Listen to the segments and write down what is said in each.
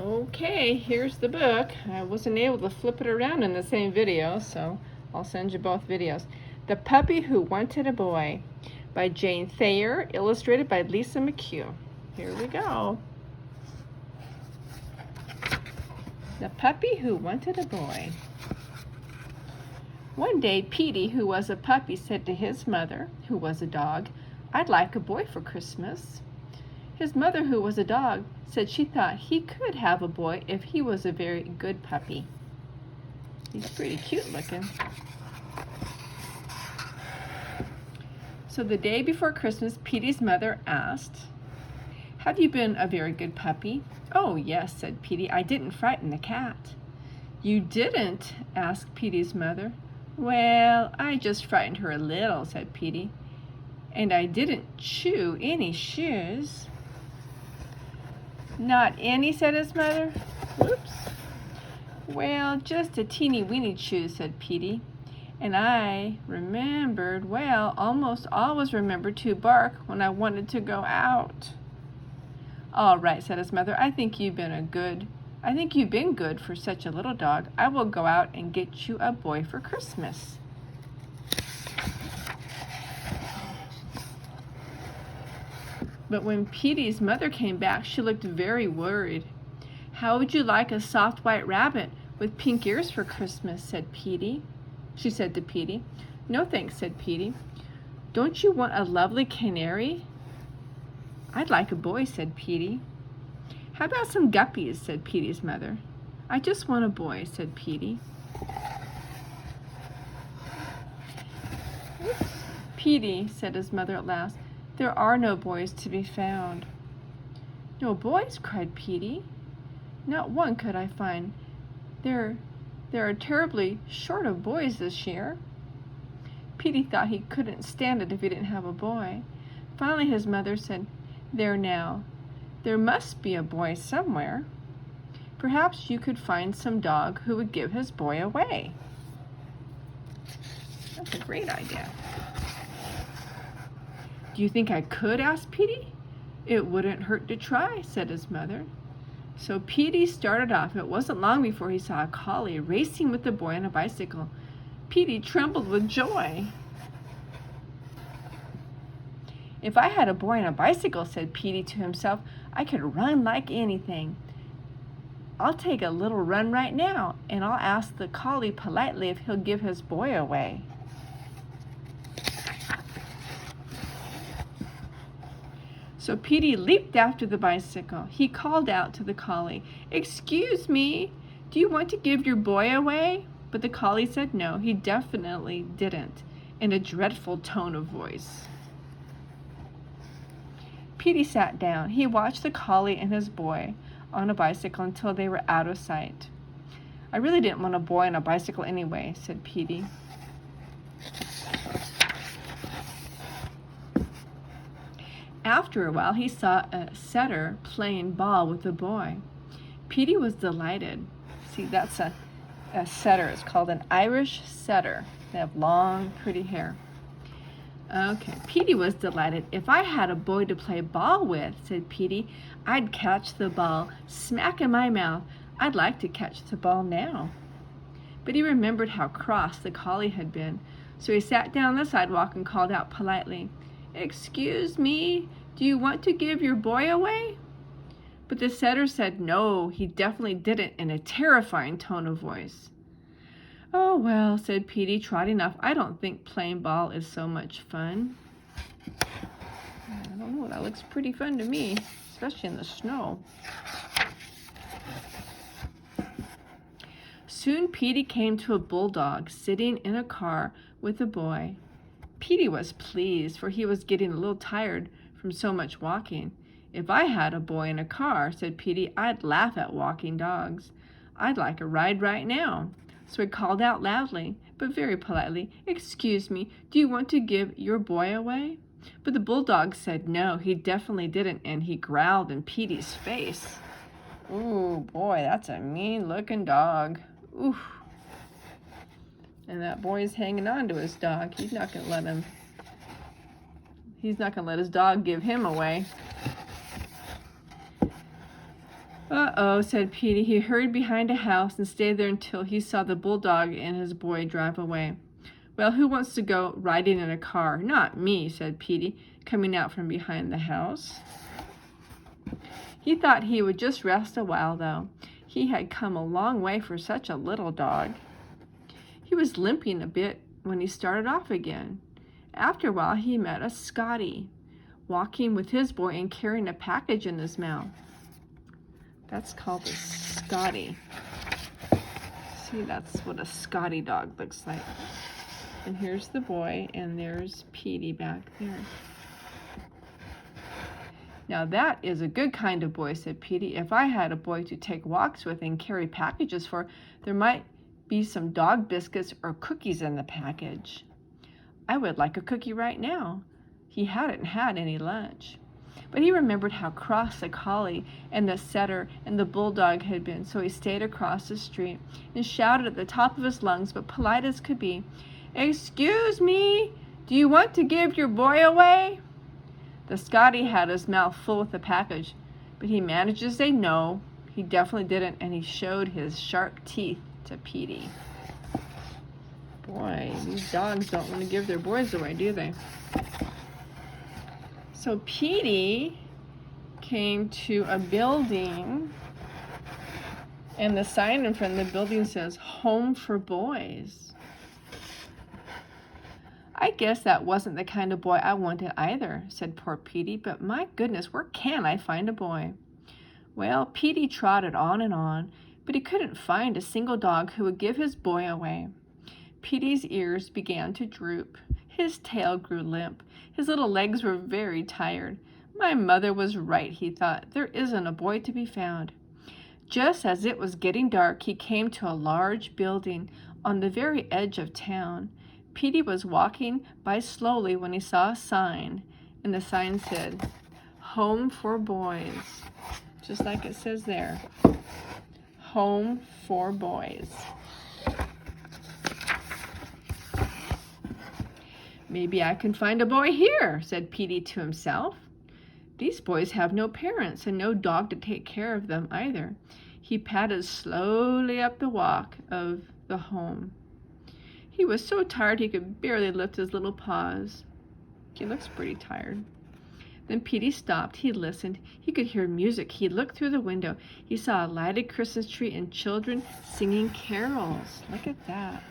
Okay, here's the book. I wasn't able to flip it around in the same video, so I'll send you both videos. The Puppy Who Wanted a Boy by Jane Thayer, illustrated by Lisa McHugh. Here we go. The Puppy Who Wanted a Boy. One day, Petey, who was a puppy, said to his mother, who was a dog, "I'd like a boy for Christmas." His mother, who was a dog, said she thought he could have a boy if he was a very good puppy. He's pretty cute looking. So the day before Christmas, Petey's mother asked, "Have you been a very good puppy?" "Oh, yes," said Petey. "I didn't frighten the cat." "You didn't?" asked Petey's mother. "Well, I just frightened her a little," said Petey. "And I didn't chew any shoes." "Not any?" said his mother. "Whoops." "Well, just a teeny weeny chew," said Petey. "And I remembered, well, almost always remembered to bark when I wanted to go out." "All right," said his mother. I think you've been good for such a little dog. I will go out and get you a boy for Christmas." But when Petey's mother came back, she looked very worried. "How would you like a soft white rabbit with pink ears for Christmas?" She said to Petey. "No thanks," said Petey. "Don't you want a lovely canary?" "I'd like a boy," said Petey. "How about some guppies?" said Petey's mother. "I just want a boy," said Petey. "Petey," said his mother at last, "there are no boys to be found." "No boys?" cried Petey. "Not one could I find. There are terribly short of boys this year." Petey thought he couldn't stand it if he didn't have a boy. Finally his mother said, "There now, there must be a boy somewhere. Perhaps you could find some dog who would give his boy away." That's a great idea. "Do you think I could?" asked Petey. "It wouldn't hurt to try," said his mother. So Petey started off. It wasn't long before he saw a collie racing with a boy on a bicycle. Petey trembled with joy. "If I had a boy on a bicycle," said Petey to himself, "I could run like anything. I'll take a little run right now, and I'll ask the collie politely if he'll give his boy away." So Petey leaped after the bicycle. He called out to the collie, "Excuse me, do you want to give your boy away?" But the collie said no, he definitely didn't, in a dreadful tone of voice. Petey sat down. He watched the collie and his boy on a bicycle until they were out of sight. "I really didn't want a boy on a bicycle anyway," said Petey. After a while, he saw a setter playing ball with a boy. Petey was delighted. See, that's a setter. It's called an Irish setter. They have long, pretty hair. Okay, Petey was delighted. "If I had a boy to play ball with," said Petey, "I'd catch the ball smack in my mouth. I'd like to catch the ball now." But he remembered how cross the collie had been, so he sat down on the sidewalk and called out politely, "Excuse me, do you want to give your boy away?" But the setter said no, he definitely didn't, in a terrifying tone of voice. "Oh, well," said Petey, trotting off, "I don't think playing ball is so much fun." I don't know, that looks pretty fun to me, especially in the snow. Soon Petey came to a bulldog sitting in a car with a boy. Petey was pleased, for he was getting a little tired from so much walking. "If I had a boy in a car," said Petey, "I'd laugh at walking dogs. I'd like a ride right now." So he called out loudly, but very politely, "Excuse me, do you want to give your boy away?" But the bulldog said no, he definitely didn't, and he growled in Petey's face. "Ooh, boy, that's a mean-looking dog. Oof." And that boy's hanging on to his dog. He's not going to let his dog give him away. Uh-oh, said Petey. He hurried behind a house and stayed there until he saw the bulldog and his boy drive away. Well, who wants to go riding in a car? Not me, said Petey, coming out from behind the house. He thought he would just rest a while, though. He had come a long way for such a little dog. He was limping a bit when he started off again. After a while, he met a Scotty, walking with his boy and carrying a package in his mouth. That's called a Scotty. See, that's what a Scotty dog looks like. And here's the boy, and there's Petey back there. Now that is a good kind of boy, said Petey. If I had a boy to take walks with and carry packages for, there might be some dog biscuits or cookies in the package. I would like a cookie right now. He hadn't had any lunch. But he remembered how cross the collie and the setter and the bulldog had been, so he stayed across the street and shouted at the top of his lungs, but polite as could be, "Excuse me, do you want to give your boy away?" The Scotty had his mouth full with the package, but he managed to say no. He definitely didn't, and he showed his sharp teeth to Petey. Boy, these dogs don't want to give their boys away, do they? So Petey came to a building, and the sign in front of the building says, "Home for Boys." I guess that wasn't the kind of boy I wanted either, said poor Petey, but my goodness, where can I find a boy? Well, Petey trotted on, but he couldn't find a single dog who would give his boy away. Petey's ears began to droop. His tail grew limp. His little legs were very tired. My mother was right, he thought. There isn't a boy to be found. Just as it was getting dark, he came to a large building on the very edge of town. Petey was walking by slowly when he saw a sign, and the sign said, "Home for Boys," just like it says there. Home for Boys. "Maybe I can find a boy here," said Petey to himself. These boys have no parents and no dog to take care of them either. He padded slowly up the walk of the home. He was so tired he could barely lift his little paws. He looks pretty tired. Then Petey stopped. He listened. He could hear music. He looked through the window. He saw a lighted Christmas tree and children singing carols. Look at that.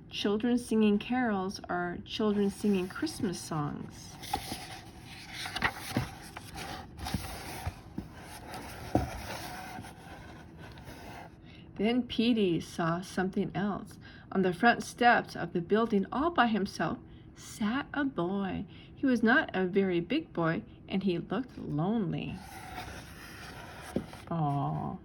Children singing carols are children singing Christmas songs. Then Petey saw something else. On the front steps of the building, all by himself, sat a boy. He was not a very big boy, and he looked lonely. Aww.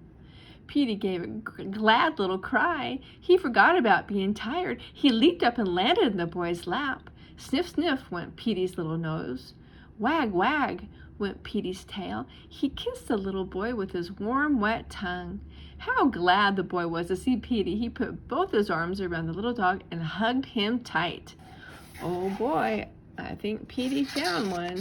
Petey gave a glad little cry. He forgot about being tired. He leaped up and landed in the boy's lap. Sniff, sniff went Petey's little nose. Wag, wag went Petey's tail. He kissed the little boy with his warm, wet tongue. How glad the boy was to see Petey. He put both his arms around the little dog and hugged him tight. Oh boy, I think Petey found one.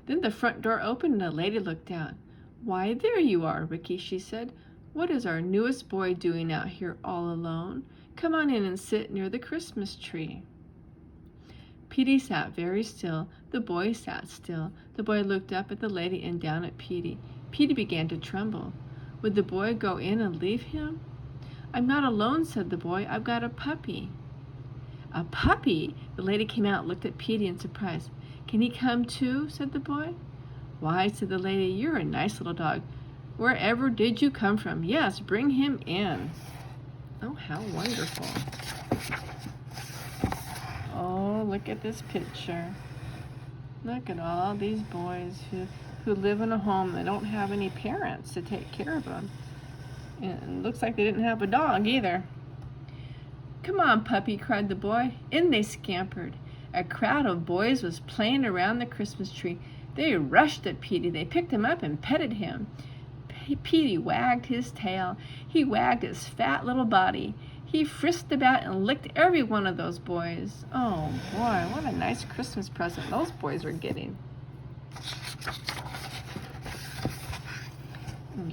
Then the front door opened and a lady looked out. "Why, there you are, Ricky," she said. "What is our newest boy doing out here all alone? Come on in and sit near the Christmas tree." Petey sat very still. The boy sat still. The boy looked up at the lady and down at Petey. Petey began to tremble. Would the boy go in and leave him? "I'm not alone," said the boy. "I've got a puppy." "A puppy?" The lady came out and looked at Petey in surprise. "Can he come too?" said the boy. "Why," said the lady, "you're a nice little dog. Wherever did you come from? Yes, bring him in." Oh, how wonderful. Oh, look at this picture. Look at all these boys who live in a home that don't have any parents to take care of them. And it looks like they didn't have a dog either. "Come on, puppy," cried the boy. In they scampered. A crowd of boys was playing around the Christmas tree. They rushed at Petey. They picked him up and petted him. Petey wagged his tail. He wagged his fat little body. He frisked about and licked every one of those boys. Oh boy, what a nice Christmas present those boys are getting.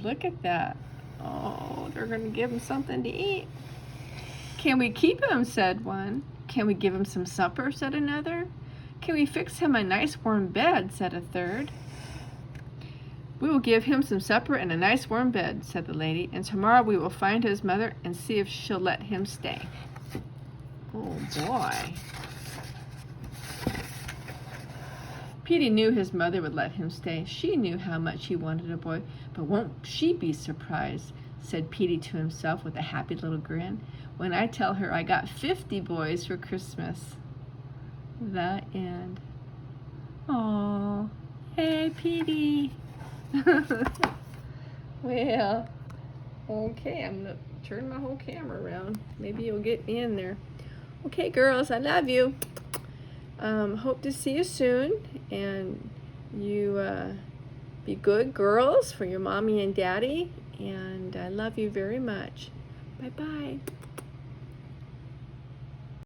Look at that. Oh, they're going to give him something to eat. Can we keep him, said one. Can we give him some supper, said another. Can we fix him a nice warm bed, said a third. We will give him some supper and a nice warm bed, said the lady, and tomorrow we will find his mother and see if she'll let him stay. Oh boy. Petey knew his mother would let him stay. She knew how much he wanted a boy, but won't she be surprised, said Petey to himself with a happy little grin, when I tell her I got 50 boys for Christmas. The end. Aww. Hey, Petey. Well, okay, I'm going to turn my whole camera around. Maybe you'll get me in there. Okay, girls, I love you. Hope to see you soon, and you be good girls for your mommy and daddy, and I love you very much. Bye-bye.